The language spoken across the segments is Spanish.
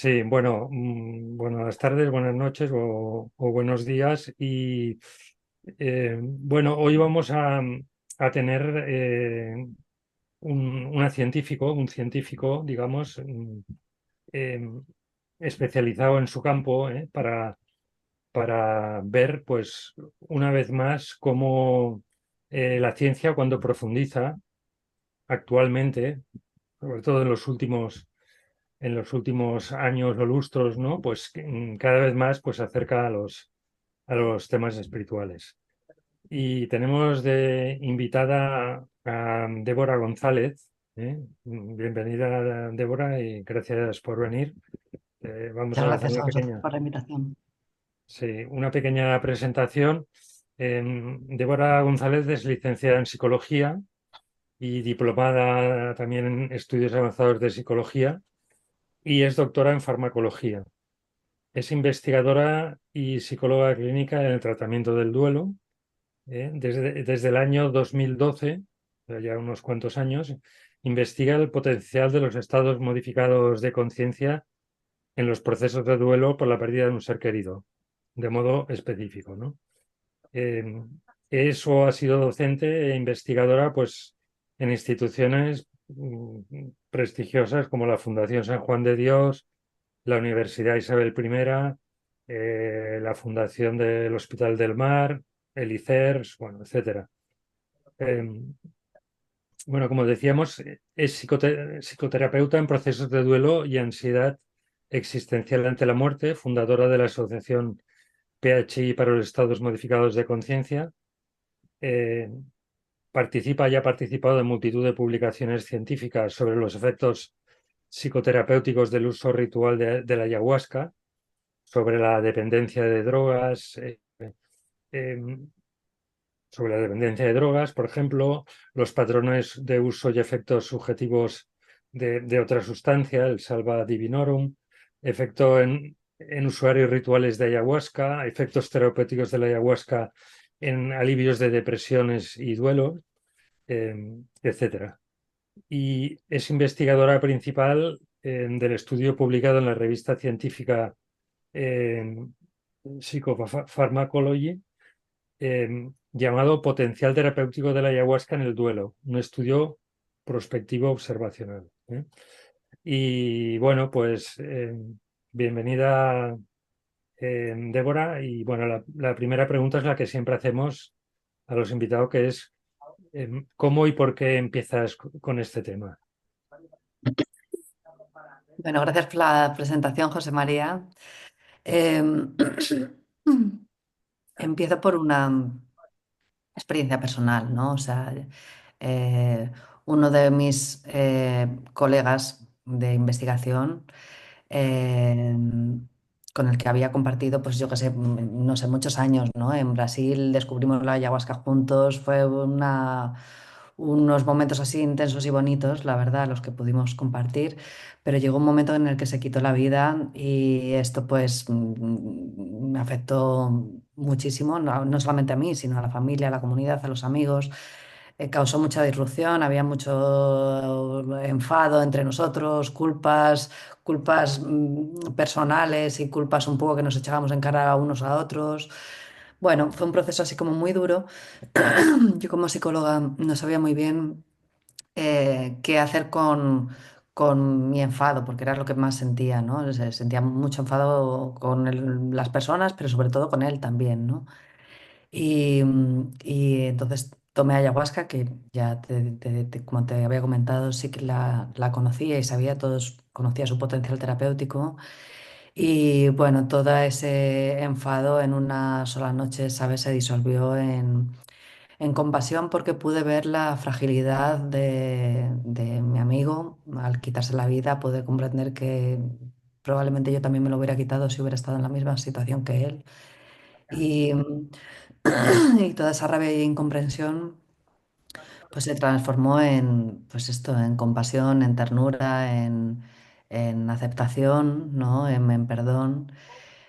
Sí, bueno, buenas tardes, buenas noches o buenos días. Y bueno, hoy vamos a tener un científico, digamos, eh, especializado en su campo, para ver, pues, una vez más cómo la ciencia, cuando profundiza actualmente, sobre todo en los últimos años o lustros, ¿no? Pues cada vez más pues, se acerca a los temas espirituales. Y tenemos de invitada a Débora González. ¿Eh? Bienvenida, Débora, y gracias por venir. Vamos Muchas a hacer gracias a vosotros por la invitación. sí, una pequeña presentación. Débora González es licenciada en psicología y diplomada también en estudios avanzados de psicología y es doctora en farmacología. Es investigadora y psicóloga clínica en el tratamiento del duelo. Desde el año 2012, ya unos cuantos años, investiga el potencial de los estados modificados de conciencia en los procesos de duelo por la pérdida de un ser querido, de modo específico, ¿no? Eh, Eso ha sido docente e investigadora, pues, en instituciones prestigiosas como la Fundación San Juan de Dios, la Universidad Isabel I, la Fundación del Hospital del Mar, el ICERS, bueno, etcétera. Eh, bueno, como decíamos, es psicoterapeuta en procesos de duelo y ansiedad existencial ante la muerte, fundadora de la Asociación PHI para los Estados Modificados de Conciencia. Eh, Participa y ha participado en multitud de publicaciones científicas sobre los efectos psicoterapéuticos del uso ritual de la ayahuasca, sobre la dependencia de drogas, eh, sobre la dependencia de drogas, por ejemplo, los patrones de uso y efectos subjetivos de otra sustancia, el salva divinorum, efecto en usuarios rituales de ayahuasca, efectos terapéuticos de la ayahuasca en alivios de depresiones y duelo, etcétera. Y es investigadora principal del estudio publicado en la revista científica Psychopharmacology, llamado Potencial terapéutico de la ayahuasca en el duelo, un estudio prospectivo observacional. Y bueno, pues bienvenida, Débora. Y bueno, la primera pregunta es la que siempre hacemos a los invitados, que es ¿cómo y por qué empiezas con este tema? Bueno, gracias por la presentación, José María. Eh, Empiezo por una experiencia personal, ¿no? O sea, eh, uno de mis colegas de investigación eh, con el que había compartido, pues yo qué sé, no sé, muchos años, ¿no? En Brasil descubrimos la ayahuasca juntos, fue unos momentos así intensos y bonitos, la verdad, los que pudimos compartir, pero llegó un momento en el que se quitó la vida y esto pues me afectó muchísimo, no solamente a mí, sino a la familia, a la comunidad, a los amigos. Causó mucha disrupción, había mucho enfado entre nosotros, culpas personales y culpas un poco que nos echábamos en cara a unos a otros. Bueno, fue un proceso así como muy duro. Yo como psicóloga no sabía muy bien qué hacer con mi enfado, porque era lo que más sentía, ¿no? Sentía mucho enfado con las personas, pero sobre todo con él también, ¿no? Y entonces tomé ayahuasca, que ya como te había comentado, sí que la conocía y sabía, todos conocía su potencial terapéutico. Y bueno, todo ese enfado en una sola noche, ¿sabes? Se disolvió en compasión porque pude ver la fragilidad de mi amigo al quitarse la vida, pude comprender que probablemente yo también me lo hubiera quitado si hubiera estado en la misma situación que él. Y, y toda esa rabia e incomprensión pues se transformó en, pues esto, en compasión, en ternura, en aceptación, ¿no? En perdón.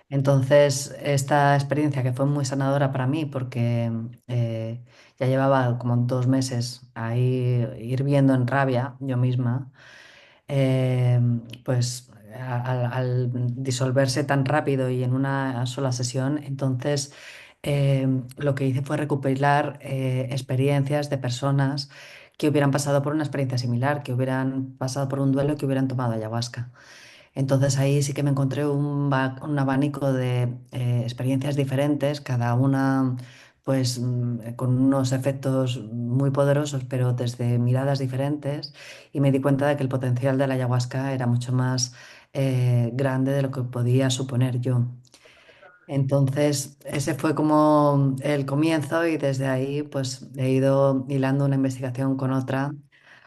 Entonces, esta experiencia que fue muy sanadora para mí, porque ya llevaba como 2 meses ahí hirviendo en rabia yo misma, eh, pues al disolverse tan rápido y en una sola sesión, entonces lo que hice fue recopilar experiencias de personas que hubieran pasado por una experiencia similar, que hubieran pasado por un duelo, que hubieran tomado ayahuasca. Entonces ahí sí que me encontré un abanico de experiencias diferentes, cada una pues con unos efectos muy poderosos, pero desde miradas diferentes, y me di cuenta de que el potencial de la ayahuasca era mucho más grande de lo que podía suponer yo. Entonces, ese fue como el comienzo y desde ahí pues he ido hilando una investigación con otra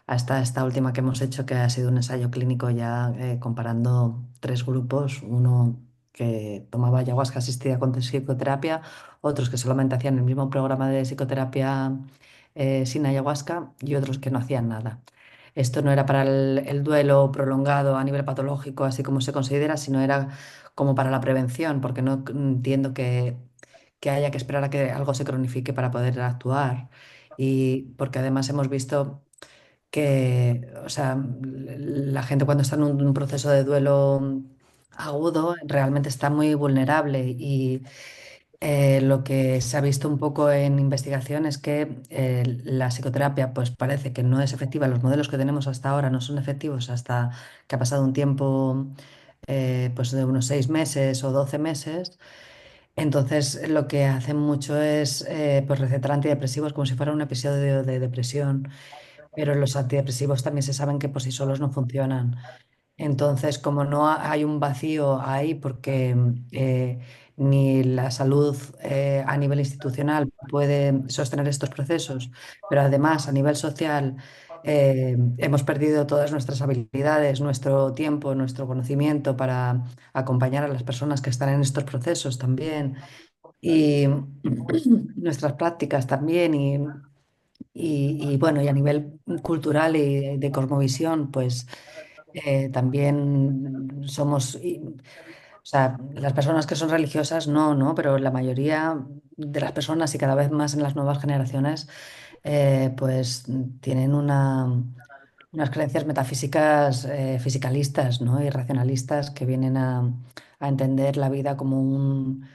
hasta esta última que hemos hecho, que ha sido un ensayo clínico ya comparando tres grupos, uno que tomaba ayahuasca asistida con psicoterapia, otros que solamente hacían el mismo programa de psicoterapia sin ayahuasca y otros que no hacían nada. Esto no era para el duelo prolongado a nivel patológico, así como se considera, sino era como para la prevención, porque no entiendo que haya que esperar a que algo se cronifique para poder actuar. Y porque además hemos visto que, o sea, la gente cuando está en un proceso de duelo agudo realmente está muy vulnerable y lo que se ha visto un poco en investigación es que la psicoterapia pues parece que no es efectiva, los modelos que tenemos hasta ahora no son efectivos hasta que ha pasado un tiempo pues de unos 6 meses o 12 meses. Entonces lo que hacen mucho es pues recetar antidepresivos como si fuera un episodio de depresión, pero los antidepresivos también se saben que por sí solos no funcionan. Entonces, como no hay un vacío ahí, porque ni la salud a nivel institucional puede sostener estos procesos, pero además a nivel social hemos perdido todas nuestras habilidades, nuestro tiempo, nuestro conocimiento para acompañar a las personas que están en estos procesos también y nuestras prácticas también y bueno, y a nivel cultural y de cosmovisión, pues también somos, o sea, las personas que son religiosas no, ¿no? Pero la mayoría de las personas y cada vez más en las nuevas generaciones, pues tienen unas creencias metafísicas, fisicalistas, ¿no? Y racionalistas que vienen a entender la vida como un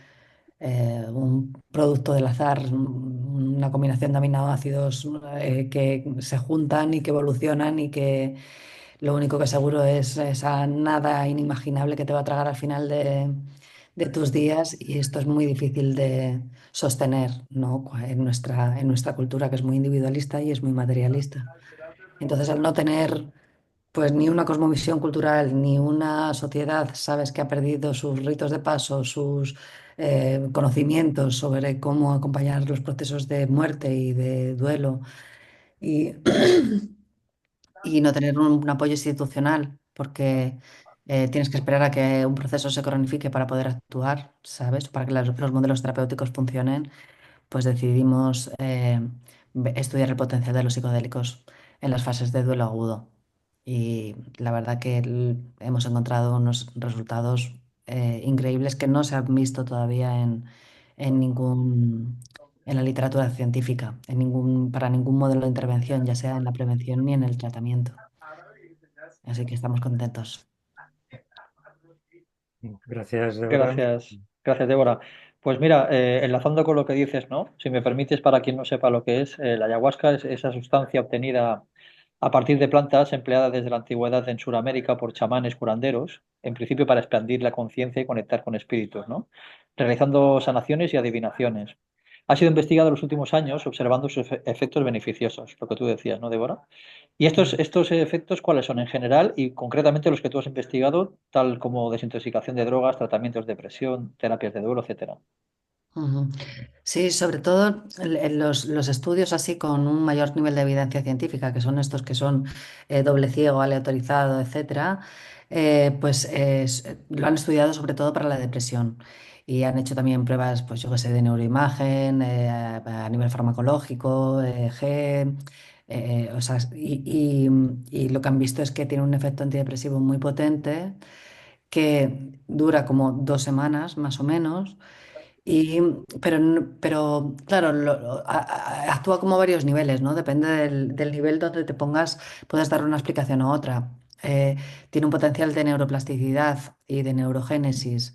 producto del azar, una combinación de aminoácidos que se juntan y que evolucionan y que lo único que seguro es esa nada inimaginable que te va a tragar al final de tus días y esto es muy difícil de sostener, ¿no? En nuestra cultura que es muy individualista y es muy materialista. Entonces, al no tener pues ni una cosmovisión cultural, ni una sociedad, sabes, que ha perdido sus ritos de paso, sus conocimientos sobre cómo acompañar los procesos de muerte y de duelo y, y no tener un apoyo institucional, porque tienes que esperar a que un proceso se cronifique para poder actuar, ¿sabes? Para que los modelos terapéuticos funcionen, pues decidimos estudiar el potencial de los psicodélicos en las fases de duelo agudo. Y la verdad que hemos encontrado unos resultados increíbles que no se han visto todavía en en la literatura científica, para ningún modelo de intervención, ya sea en la prevención ni en el tratamiento. Así que estamos contentos. Gracias, Débora. Gracias, gracias, Débora. Pues mira, enlazando con lo que dices, ¿no? Si me permites, para quien no sepa lo que es, la ayahuasca es esa sustancia obtenida a partir de plantas empleadas desde la antigüedad en Sudamérica por chamanes curanderos, en principio para expandir la conciencia y conectar con espíritus, ¿no? Realizando sanaciones y adivinaciones. Ha sido investigado en los últimos años observando sus efectos beneficiosos, lo que tú decías, ¿no, Débora? ¿Y estos efectos cuáles son en general y concretamente los que tú has investigado, tal como desintoxicación de drogas, tratamientos de depresión, terapias de duelo, etcétera? Ujú. Sí, sobre todo en los estudios así con un mayor nivel de evidencia científica, que son estos que son doble ciego, aleatorizado, etcétera, pues lo han estudiado sobre todo para la depresión. Y han hecho también pruebas, pues yo qué sé, de neuroimagen, a nivel farmacológico, o sea, y lo que han visto es que tiene un efecto antidepresivo muy potente, que dura como 2 semanas más o menos y, pero claro, actúa como varios niveles, ¿no? Depende del nivel donde te pongas, puedes dar una explicación u otra. eh, tiene un potencial de neuroplasticidad y de neurogénesis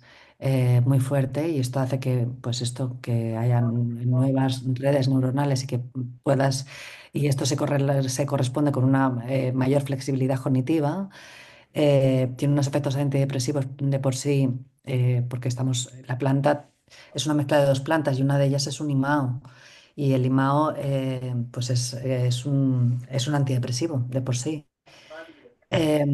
muy fuerte y esto hace que, pues esto, que hayan nuevas redes neuronales y que puedas, y esto se corresponde con una mayor flexibilidad cognitiva. Tiene unos efectos antidepresivos de por sí, porque la planta es una mezcla de dos plantas y una de ellas es un imao. Y el imao, pues es un antidepresivo de por sí. Eh,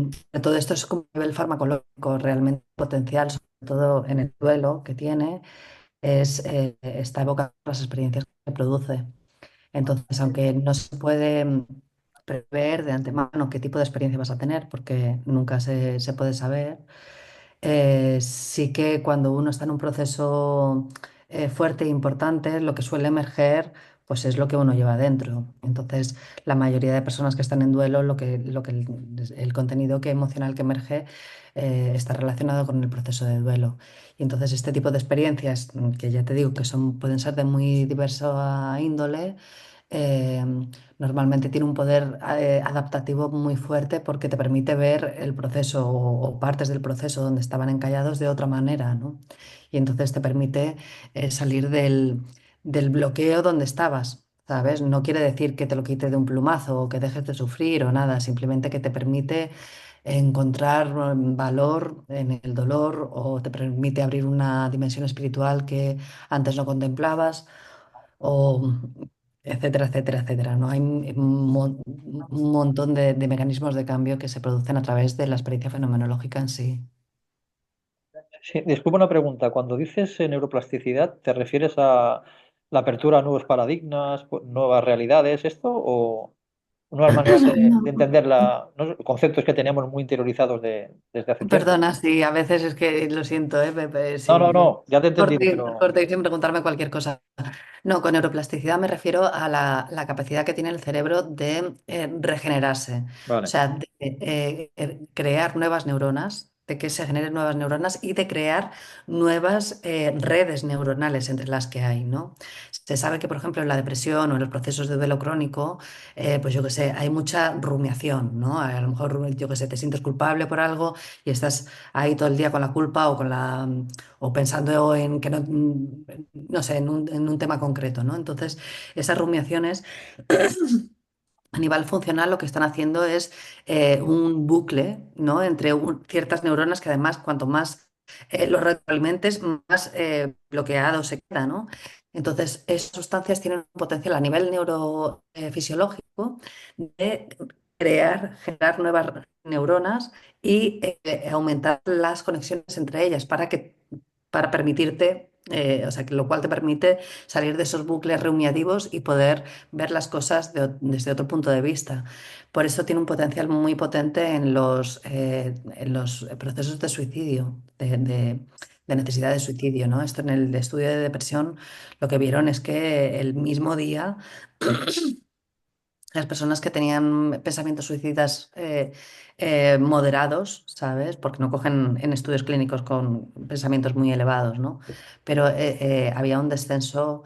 todo esto es como a nivel farmacológico realmente potencial, sobre todo en el duelo que tiene, está evocando las experiencias que produce. Entonces, aunque no se puede prever de antemano qué tipo de experiencia vas a tener, porque nunca se puede saber, sí que cuando uno está en un proceso fuerte e importante, lo que suele emerger, pues es lo que uno lleva dentro. Entonces, la mayoría de personas que están en duelo, el contenido emocional que emerge está relacionado con el proceso de duelo. Y entonces, este tipo de experiencias, que ya te digo que pueden ser de muy diversa índole, eh, normalmente tiene un poder adaptativo muy fuerte porque te permite ver el proceso o partes del proceso donde estaban encallados de otra manera, ¿no? Y entonces te permite salir del bloqueo donde estabas, ¿sabes? No quiere decir que te lo quite de un plumazo o que dejes de sufrir o nada, simplemente que te permite encontrar valor en el dolor o te permite abrir una dimensión espiritual que antes no contemplabas o etcétera, etcétera, etcétera. ¿No? Hay un montón de mecanismos de cambio que se producen a través de la experiencia fenomenológica en sí. Sí, disculpa una pregunta. Cuando dices neuroplasticidad, ¿te refieres a la apertura a nuevos paradigmas, nuevas realidades, esto, o nuevas maneras de entender ¿no? Conceptos que teníamos muy interiorizados desde hace tiempo? Perdona, sí, a veces es que lo siento, Pepe, No, no, sí. no, ya te he entendido, pero Corte sin preguntarme cualquier cosa. No, con neuroplasticidad me refiero a la capacidad que tiene el cerebro de regenerarse, o vale, sea, de crear nuevas neuronas, de que se generen nuevas neuronas y de crear nuevas redes neuronales entre las que hay, ¿no? Se sabe que, por ejemplo, en la depresión o en los procesos de duelo crónico, pues yo qué sé, hay mucha rumiación, ¿no? A lo mejor, yo qué sé, te sientes culpable por algo y estás ahí todo el día con la culpa o pensando en que no, no sé, en un tema concreto, ¿no? Entonces, esas rumiaciones a nivel funcional lo que están haciendo es un bucle, ¿no? Entre ciertas neuronas que además cuanto más los retroalimentes, más bloqueado se queda, ¿no? Entonces, esas sustancias tienen un potencial a nivel neurofisiológico de generar nuevas neuronas y aumentar las conexiones entre ellas para permitirte, o sea, que lo cual te permite salir de esos bucles rumiativos y poder ver las cosas desde otro punto de vista. Por eso tiene un potencial muy potente en los procesos de suicidio, de necesidad de suicidio, ¿no? Esto en el estudio de depresión lo que vieron es que el mismo día las personas que tenían pensamientos suicidas moderados, ¿sabes? Porque no cogen en estudios clínicos con pensamientos muy elevados, ¿no? Pero había un descenso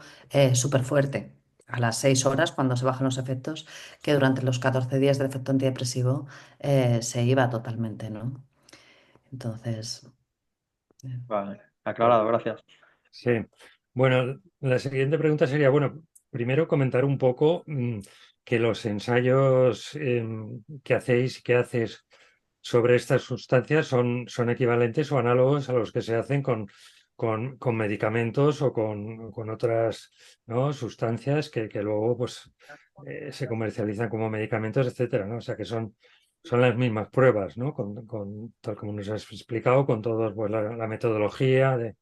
súper fuerte a las 6 horas, cuando se bajan los efectos, que durante los 14 días del efecto antidepresivo se iba totalmente, ¿no? Entonces, eh, vale, aclarado, gracias. Sí. Bueno, la siguiente pregunta sería, bueno, primero comentar un poco que los ensayos que hacéis y que haces sobre estas sustancias son equivalentes o análogos a los que se hacen con medicamentos o con otras, ¿no? Sustancias que luego pues, se comercializan como medicamentos, etcétera, ¿no? O sea que son las mismas pruebas, ¿no? Tal como nos has explicado, con todos pues, la metodología del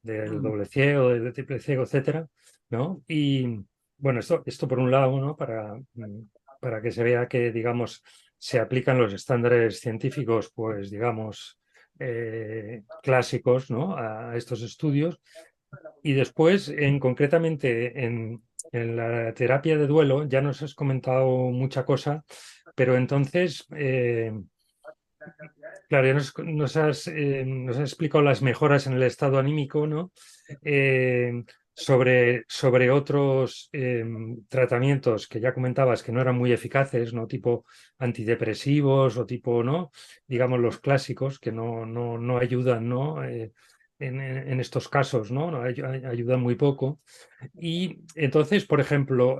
mm, doble ciego, del triple ciego, etcétera, ¿no? Y bueno, esto por un lado, ¿no? Para que se vea que, digamos, se aplican los estándares científicos, pues, digamos, clásicos, ¿no? A estos estudios. Y después, concretamente, en la terapia de duelo, ya nos has comentado mucha cosa, pero entonces, claro, ya nos has explicado las mejoras en el estado anímico, ¿no? sobre otros tratamientos que ya comentabas que no eran muy eficaces, ¿no? Tipo antidepresivos o tipo, ¿no? Digamos, los clásicos que no ayudan, ¿no? En estos casos, ¿no? Ayudan muy poco. Y entonces, por ejemplo,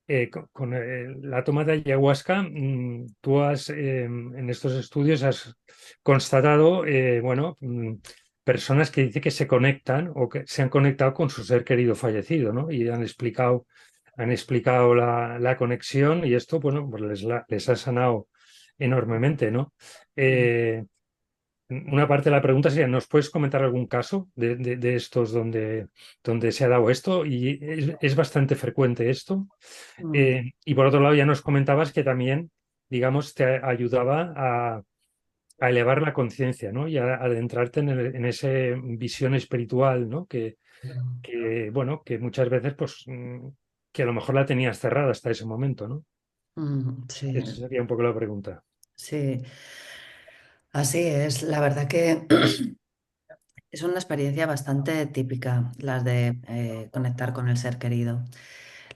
la toma de ayahuasca, tú has, en estos estudios has constatado, bueno, personas que dicen que se conectan o que se han conectado con su ser querido fallecido, ¿no? Y han explicado la conexión y esto, bueno, pues les ha sanado enormemente, ¿no? Eh, una parte de la pregunta sería, ¿nos puedes comentar algún caso de estos donde se ha dado esto? Y es bastante frecuente esto. Mm, Y por otro lado, ya nos comentabas que también, digamos, te ayudaba a elevar la conciencia, ¿no? Y a adentrarte en esa visión espiritual, ¿no? Bueno, que muchas veces, pues, que a lo mejor la tenías cerrada hasta ese momento, ¿no? sí, Esa sería un poco la pregunta. sí, así es. La verdad que es una experiencia bastante típica, las de conectar con el ser querido.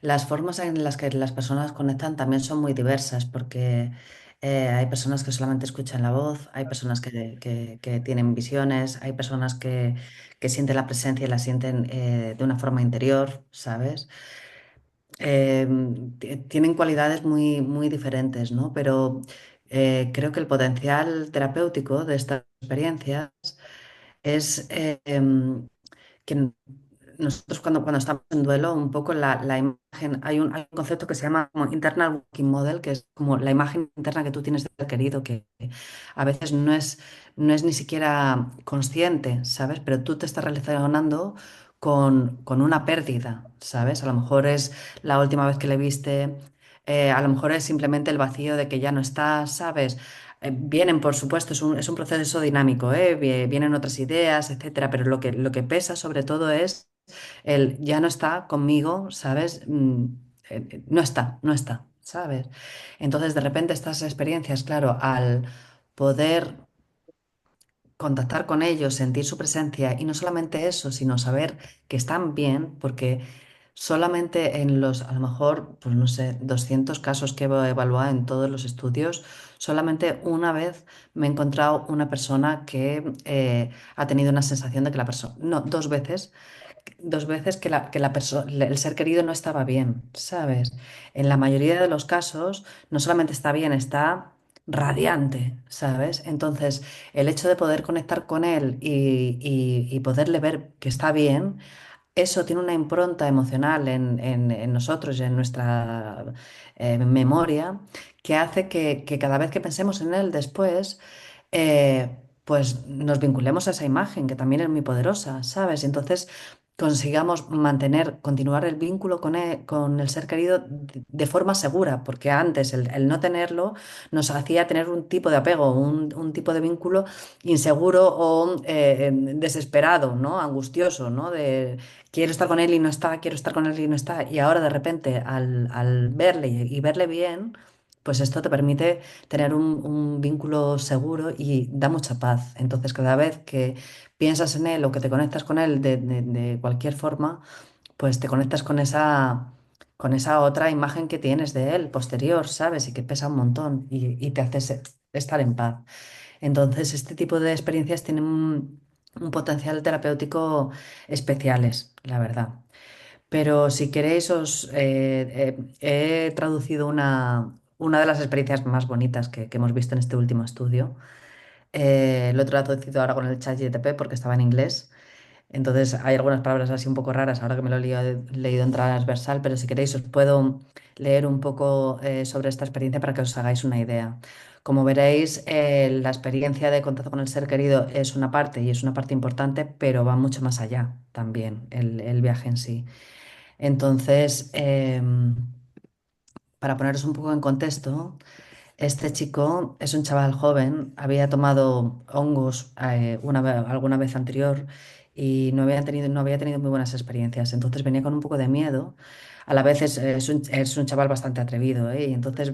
Las formas en las que las personas conectan también son muy diversas porque hay personas que solamente escuchan la voz, hay personas que tienen visiones, hay personas que sienten la presencia y la sienten de una forma interior, ¿sabes? Tienen cualidades muy, muy diferentes, ¿no? Pero creo que el potencial terapéutico de estas experiencias es que nosotros cuando estamos en duelo, un poco la imagen, hay un concepto que se llama como internal working model, que es como la imagen interna que tú tienes del querido, que a veces no es ni siquiera consciente, ¿sabes? Pero tú te estás relacionando con una pérdida, ¿sabes? A lo mejor es la última vez que le viste, a lo mejor es simplemente el vacío de que ya no está, ¿sabes? Vienen, por supuesto, es un proceso dinámico, ¿eh? Vienen otras ideas, etcétera, pero lo que pesa sobre todo es el ya no está conmigo, ¿sabes? No está, no está, ¿sabes? Entonces, de repente, estas experiencias, claro, al poder contactar con ellos, sentir su presencia y no solamente eso, sino saber que están bien, porque solamente en los, a lo mejor, pues no sé, 200 casos que he evaluado en todos los estudios, solamente una vez me he encontrado una persona que ha tenido una sensación de que la persona, no, dos veces que el ser querido no estaba bien, ¿sabes? En la mayoría de los casos, no solamente está bien, está radiante, ¿sabes? Entonces, el hecho de poder conectar con él y poderle ver que está bien, eso tiene una impronta emocional en nosotros y en nuestra memoria que hace que cada vez que pensemos en él después, pues nos vinculemos a esa imagen que también es muy poderosa, ¿sabes? Y entonces consigamos continuar el vínculo con el ser querido de forma segura, porque antes el no tenerlo nos hacía tener un tipo de apego, un tipo de vínculo inseguro o desesperado, ¿no? Angustioso, ¿no? De quiero estar con él y no está, quiero estar con él y no está. Y ahora de repente al verle y verle bien, pues esto te permite tener un vínculo seguro y da mucha paz. Entonces cada vez que piensas en él o que te conectas con él de cualquier forma, pues te conectas con esa otra imagen que tienes de él posterior, ¿sabes? Y que pesa un montón y te hace estar en paz. Entonces, este tipo de experiencias tienen un potencial terapéutico especiales, la verdad. Pero si queréis, he traducido una de las experiencias más bonitas que hemos visto en este último estudio. Lo he traducido ahora con el chat GTP porque estaba en inglés. Entonces hay algunas palabras así un poco raras ahora que me lo he leído en transversal, pero si queréis os puedo leer un poco sobre esta experiencia para que os hagáis una idea. Como veréis, la experiencia de contacto con el ser querido es una parte y es una parte importante, pero va mucho más allá también el viaje en sí. Entonces, para poneros un poco en contexto, este chico es un chaval joven, había tomado hongos alguna vez anterior y no había tenido muy buenas experiencias. Entonces venía con un poco de miedo. A la vez es un chaval bastante atrevido, ¿eh? Y entonces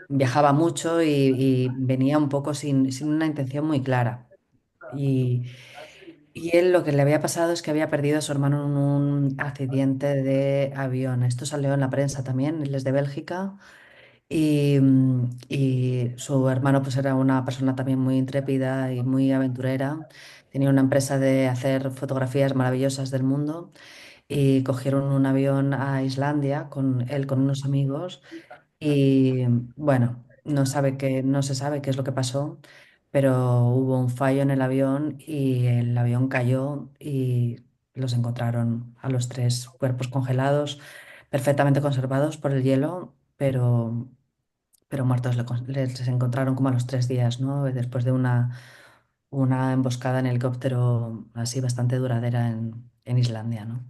viajaba mucho y venía un poco sin una intención muy clara. Y él lo que le había pasado es que había perdido a su hermano en un accidente de avión. Esto salió en la prensa también, él es de Bélgica. Y su hermano pues era una persona también muy intrépida y muy aventurera. Tenía una empresa de hacer fotografías maravillosas del mundo y cogieron un avión a Islandia con él con unos amigos y bueno, no se sabe qué es lo que pasó, pero hubo un fallo en el avión y el avión cayó y los encontraron a los tres cuerpos congelados, perfectamente conservados por el hielo, pero muertos les encontraron como a los 3 días, ¿no? Después de una emboscada en helicóptero así bastante duradera en Islandia, ¿no?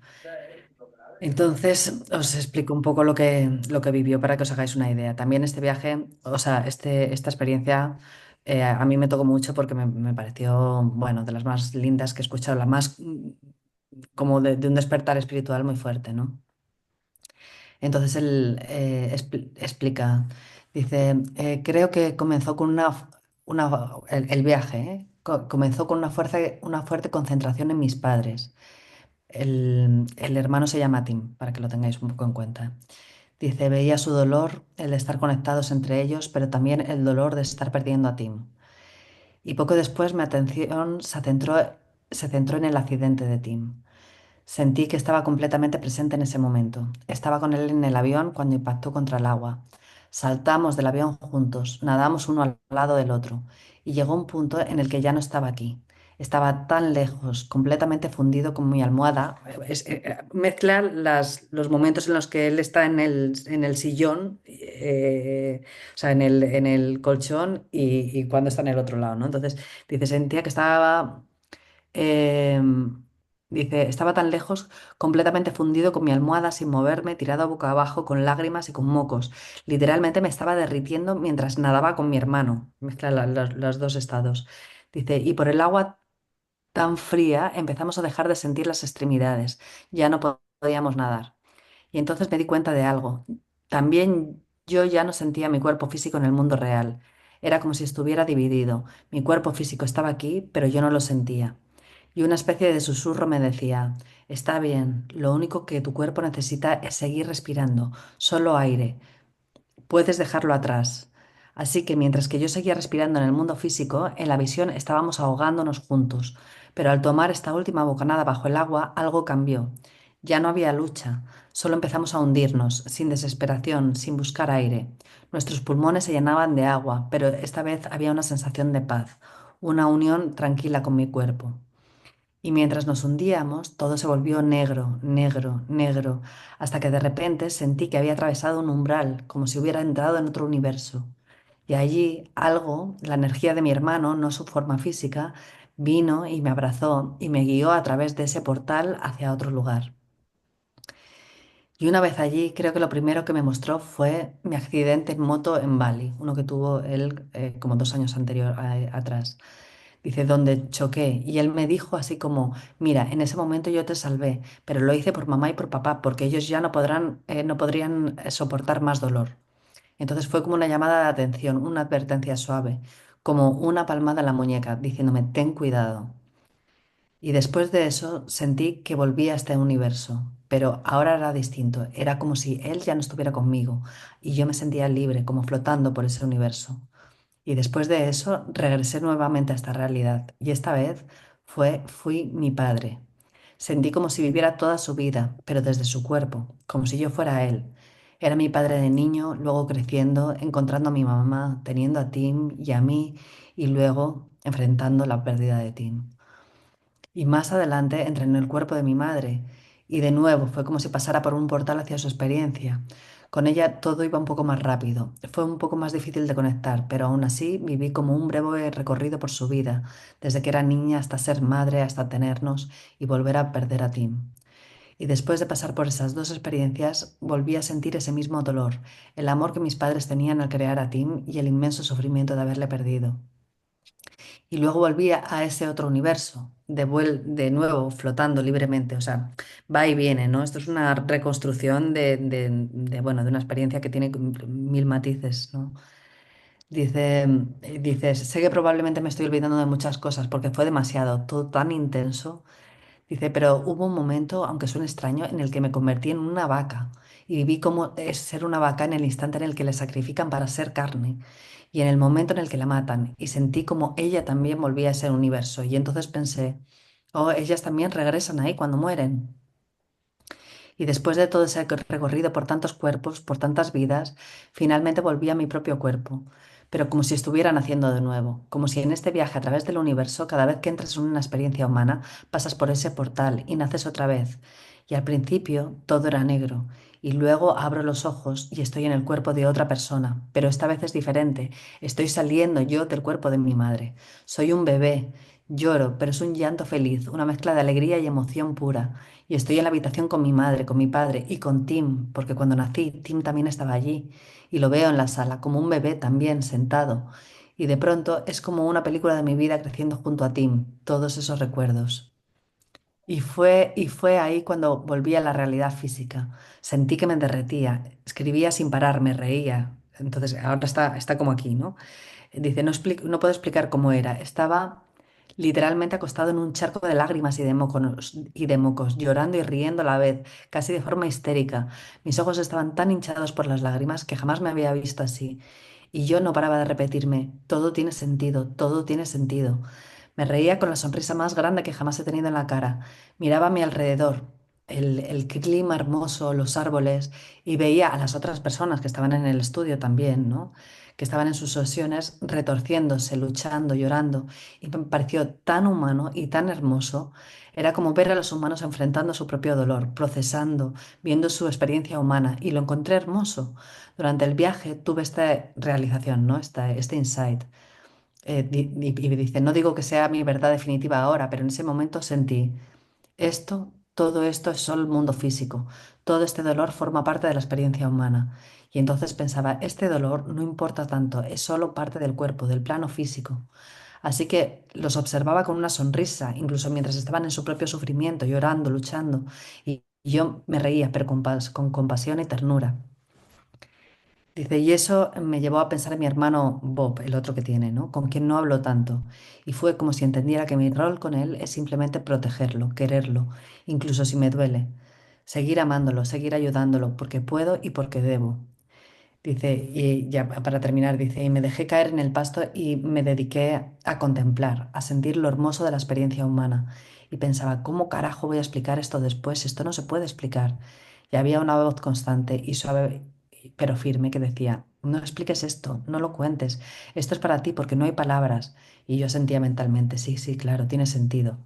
Entonces, os explico un poco lo que vivió para que os hagáis una idea. También este viaje, o sea, esta experiencia a mí me tocó mucho porque me pareció, bueno, de las más lindas que he escuchado, la más como de un despertar espiritual muy fuerte, ¿no? Entonces él explica, dice, creo que comenzó con el viaje, ¿eh? Comenzó con una fuerte concentración en mis padres. El hermano se llama Tim, para que lo tengáis un poco en cuenta. Dice, veía su dolor, el de estar conectados entre ellos, pero también el dolor de estar perdiendo a Tim. Y poco después mi atención se centró en el accidente de Tim. Sentí que estaba completamente presente en ese momento. Estaba con él en el avión cuando impactó contra el agua. Saltamos del avión juntos, nadamos uno al lado del otro, y llegó un punto en el que ya no estaba aquí. Estaba tan lejos, completamente fundido con mi almohada. Mezcla los momentos en los que él está en el sillón, o sea, en el colchón y cuando está en el otro lado, ¿no? Entonces, dice, sentía que estaba dice, estaba tan lejos, completamente fundido con mi almohada, sin moverme, tirado boca abajo, con lágrimas y con mocos. Literalmente me estaba derritiendo mientras nadaba con mi hermano. Mezcla los dos estados. Dice, y por el agua tan fría empezamos a dejar de sentir las extremidades. Ya no podíamos nadar. Y entonces me di cuenta de algo. También yo ya no sentía mi cuerpo físico en el mundo real. Era como si estuviera dividido. Mi cuerpo físico estaba aquí, pero yo no lo sentía. Y una especie de susurro me decía, está bien, lo único que tu cuerpo necesita es seguir respirando, solo aire, puedes dejarlo atrás. Así que mientras que yo seguía respirando en el mundo físico, en la visión estábamos ahogándonos juntos. Pero al tomar esta última bocanada bajo el agua, algo cambió. Ya no había lucha, solo empezamos a hundirnos, sin desesperación, sin buscar aire. Nuestros pulmones se llenaban de agua, pero esta vez había una sensación de paz, una unión tranquila con mi cuerpo. Y mientras nos hundíamos, todo se volvió negro, negro, negro, hasta que de repente sentí que había atravesado un umbral, como si hubiera entrado en otro universo. Y allí algo, la energía de mi hermano, no su forma física, vino y me abrazó y me guió a través de ese portal hacia otro lugar. Y una vez allí, creo que lo primero que me mostró fue mi accidente en moto en Bali, uno que tuvo él como 2 años atrás. Dice, donde choqué. Y él me dijo así como, mira, en ese momento yo te salvé, pero lo hice por mamá y por papá, porque ellos ya no podrían soportar más dolor. Entonces fue como una llamada de atención, una advertencia suave, como una palmada en la muñeca, diciéndome, ten cuidado. Y después de eso sentí que volvía a este universo, pero ahora era distinto, era como si él ya no estuviera conmigo y yo me sentía libre, como flotando por ese universo. Y después de eso regresé nuevamente a esta realidad y esta vez fui mi padre. Sentí como si viviera toda su vida, pero desde su cuerpo, como si yo fuera él. Era mi padre de niño, luego creciendo, encontrando a mi mamá, teniendo a Tim y a mí y luego enfrentando la pérdida de Tim. Y más adelante entré en el cuerpo de mi madre y de nuevo fue como si pasara por un portal hacia su experiencia. Con ella todo iba un poco más rápido, fue un poco más difícil de conectar, pero aún así viví como un breve recorrido por su vida, desde que era niña hasta ser madre, hasta tenernos y volver a perder a Tim. Y después de pasar por esas dos experiencias, volví a sentir ese mismo dolor, el amor que mis padres tenían al crear a Tim y el inmenso sufrimiento de haberle perdido. Y luego volví a ese otro universo, de nuevo flotando libremente, o sea, va y viene, ¿no? Esto es una reconstrucción bueno, de una experiencia que tiene mil matices, ¿no? dice, sé que probablemente me estoy olvidando de muchas cosas porque fue demasiado, todo tan intenso. Dice, pero hubo un momento, aunque suene extraño, en el que me convertí en una vaca y viví cómo es ser una vaca en el instante en el que le sacrifican para ser carne y en el momento en el que la matan y sentí como ella también volvía a ese universo y entonces pensé, oh, ellas también regresan ahí cuando mueren. Y después de todo ese recorrido por tantos cuerpos, por tantas vidas, finalmente volví a mi propio cuerpo, pero como si estuviera naciendo de nuevo, como si en este viaje a través del universo, cada vez que entras en una experiencia humana, pasas por ese portal y naces otra vez. Y al principio todo era negro, y luego abro los ojos y estoy en el cuerpo de otra persona, pero esta vez es diferente, estoy saliendo yo del cuerpo de mi madre. Soy un bebé, lloro, pero es un llanto feliz, una mezcla de alegría y emoción pura. Y estoy en la habitación con mi madre, con mi padre y con Tim, porque cuando nací, Tim también estaba allí. Y lo veo en la sala, como un bebé también, sentado. Y de pronto es como una película de mi vida creciendo junto a Tim, todos esos recuerdos. Y fue ahí cuando volví a la realidad física. Sentí que me derretía, escribía sin parar, me reía. Entonces, ahora está como aquí, ¿no? Dice, no puedo explicar cómo era. Estaba literalmente acostado en un charco de lágrimas y de mocos, llorando y riendo a la vez, casi de forma histérica. Mis ojos estaban tan hinchados por las lágrimas que jamás me había visto así. Y yo no paraba de repetirme, todo tiene sentido, todo tiene sentido. Me reía con la sonrisa más grande que jamás he tenido en la cara. Miraba a mi alrededor, el clima hermoso, los árboles, y veía a las otras personas que estaban en el estudio también, ¿no? Que estaban en sus sesiones retorciéndose, luchando, llorando, y me pareció tan humano y tan hermoso. Era como ver a los humanos enfrentando su propio dolor, procesando, viendo su experiencia humana, y lo encontré hermoso. Durante el viaje tuve esta realización, ¿no? Este insight. Y dice, no digo que sea mi verdad definitiva ahora, pero en ese momento sentí, todo esto es solo el mundo físico, todo este dolor forma parte de la experiencia humana. Y entonces pensaba, este dolor no importa tanto, es solo parte del cuerpo, del plano físico. Así que los observaba con una sonrisa, incluso mientras estaban en su propio sufrimiento, llorando, luchando. Y yo me reía, pero con compasión y ternura. Dice, y eso me llevó a pensar en mi hermano Bob, el otro que tiene, ¿no? Con quien no hablo tanto. Y fue como si entendiera que mi rol con él es simplemente protegerlo, quererlo, incluso si me duele. Seguir amándolo, seguir ayudándolo, porque puedo y porque debo. Dice, y ya para terminar, dice, y me dejé caer en el pasto y me dediqué a contemplar, a sentir lo hermoso de la experiencia humana. Y pensaba, ¿cómo carajo voy a explicar esto después? Esto no se puede explicar. Y había una voz constante y suave, pero firme, que decía, no expliques esto, no lo cuentes. Esto es para ti porque no hay palabras. Y yo sentía mentalmente, sí, sí, claro, tiene sentido.